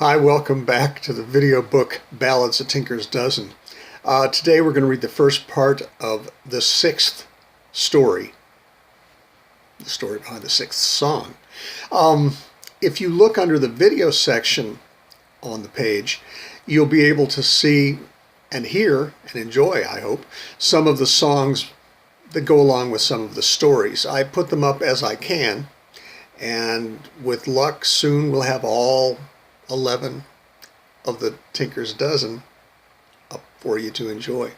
Hi, welcome back to the video book Ballads, A Tinker's Dozen. Today we're going to read the first part of the sixth story, the story behind the sixth song. If you look under the video section on the page, you'll be able to see and hear and enjoy, I hope, some of the songs that go along with some of the stories. I put them up as I can, and with luck soon we'll have all 11 of the Tinker's Dozen up for you to enjoy.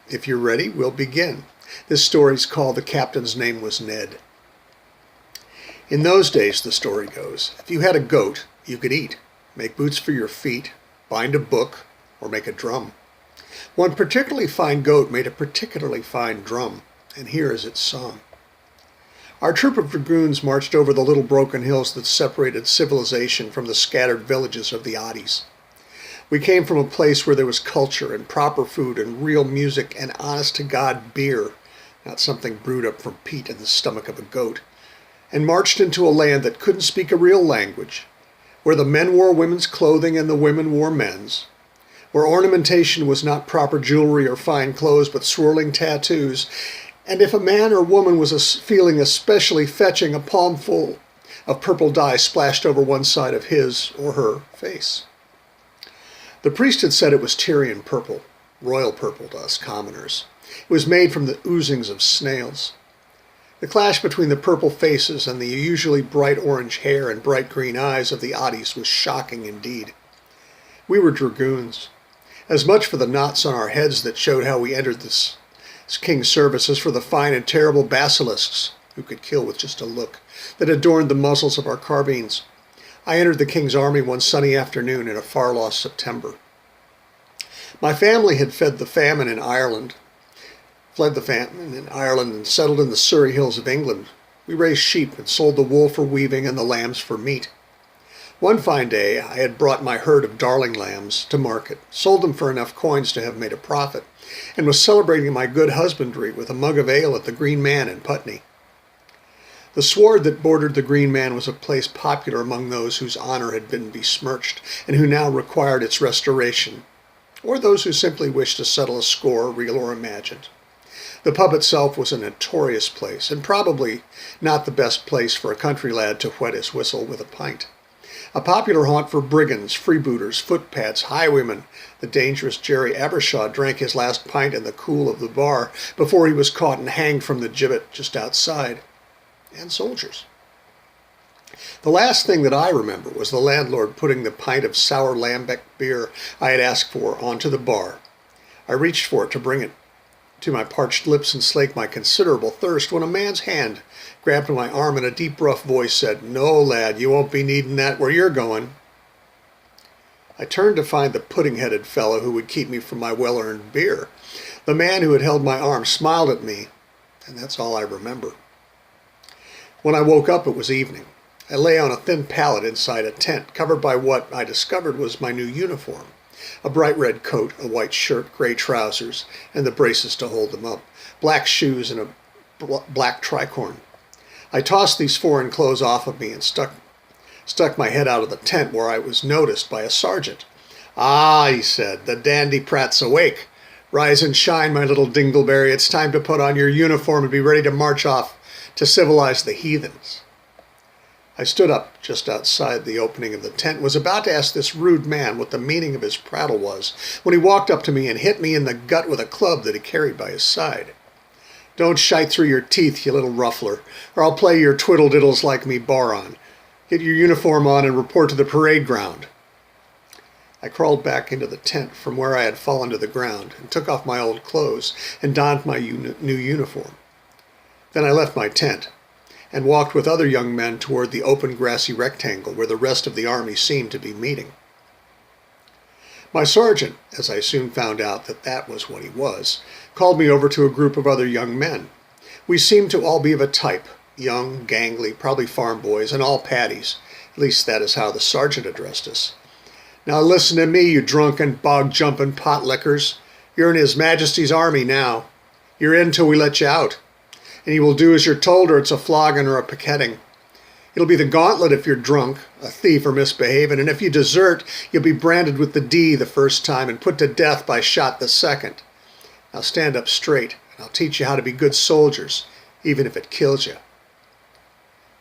If you're ready, we'll begin. This story's called The Captain's Name Was Ned. In those days, the story goes, if you had a goat, you could eat, make boots for your feet, bind a book, or make a drum. One particularly fine goat made a particularly fine drum, and here is its song. Our troop of dragoons marched over the little broken hills that separated civilization from the scattered villages of the Oddies. We came from a place where there was culture and proper food and real music and honest-to-God beer, not something brewed up from peat in the stomach of a goat, and marched into a land that couldn't speak a real language, where the men wore women's clothing and the women wore men's, where ornamentation was not proper jewelry or fine clothes but swirling tattoos, and if a man or woman was feeling especially fetching, a palmful of purple dye splashed over one side of his or her face. The priest had said it was Tyrian purple, royal purple to us commoners. It was made from the oozings of snails. The clash between the purple faces and the usually bright orange hair and bright green eyes of the Oddies was shocking indeed. We were dragoons. As much for the knots on our heads that showed how we entered this king's service as for the fine and terrible basilisks, who could kill with just a look, that adorned the muzzles of our carbines. I entered the king's army one sunny afternoon in a far-lost September. My family had fled the famine in Ireland and settled in the Surrey hills of England. We raised sheep and sold the wool for weaving and the lambs for meat. One fine day I had brought my herd of darling lambs to market, sold them for enough coins to have made a profit, and was celebrating my good husbandry with a mug of ale at the Green Man in Putney. The sward that bordered the Green Man was a place popular among those whose honor had been besmirched and who now required its restoration, or those who simply wished to settle a score, real or imagined. The pub itself was a notorious place, and probably not the best place for a country lad to whet his whistle with a pint. A popular haunt for brigands, freebooters, footpads, highwaymen. The dangerous Jerry Abershaw drank his last pint in the cool of the bar before he was caught and hanged from the gibbet just outside. And soldiers. The last thing that I remember was the landlord putting the pint of sour lambic beer I had asked for onto the bar. I reached for it to bring it to my parched lips and slake my considerable thirst when a man's hand grabbed my arm and a deep, rough voice said, "No, lad, you won't be needing that where you're going." I turned to find the pudding-headed fellow who would keep me from my well-earned beer. The man who had held my arm smiled at me, and that's all I remember. When I woke up, it was evening. I lay on a thin pallet inside a tent, covered by what I discovered was my new uniform. A bright red coat, a white shirt, gray trousers, and the braces to hold them up, black shoes, and a black tricorn. I tossed these foreign clothes off of me and stuck my head out of the tent, where I was noticed by a sergeant. "Ah," he said, "the dandy prat's awake. Rise and shine, my little dingleberry. It's time to put on your uniform and be ready to march off to civilize the heathens." I stood up just outside the opening of the tent and was about to ask this rude man what the meaning of his prattle was, when he walked up to me and hit me in the gut with a club that he carried by his side. "Don't shite through your teeth, you little ruffler, or I'll play your twiddle-diddles like me Boron. Get your uniform on and report to the parade ground." I crawled back into the tent from where I had fallen to the ground and took off my old clothes and donned my new uniform. Then I left my tent and walked with other young men toward the open grassy rectangle where the rest of the army seemed to be meeting. My sergeant, as I soon found out that was what he was, called me over to a group of other young men. We seemed to all be of a type, young, gangly, probably farm boys, and all paddies. At least that is how the sergeant addressed us. "Now listen to me, you drunken, bog-jumping pot-lickers. You're in His Majesty's army now. You're in till we let you out. And you will do as you're told, or it's a flogging or a piquetting. It'll be the gauntlet if you're drunk, a thief, or misbehaving, and if you desert, you'll be branded with the D the first time and put to death by shot the second. Now stand up straight, and I'll teach you how to be good soldiers, even if it kills you."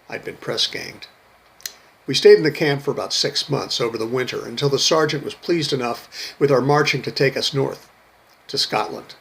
I'd been press-ganged. We stayed in the camp for about 6 months over the winter until the sergeant was pleased enough with our marching to take us north, to Scotland.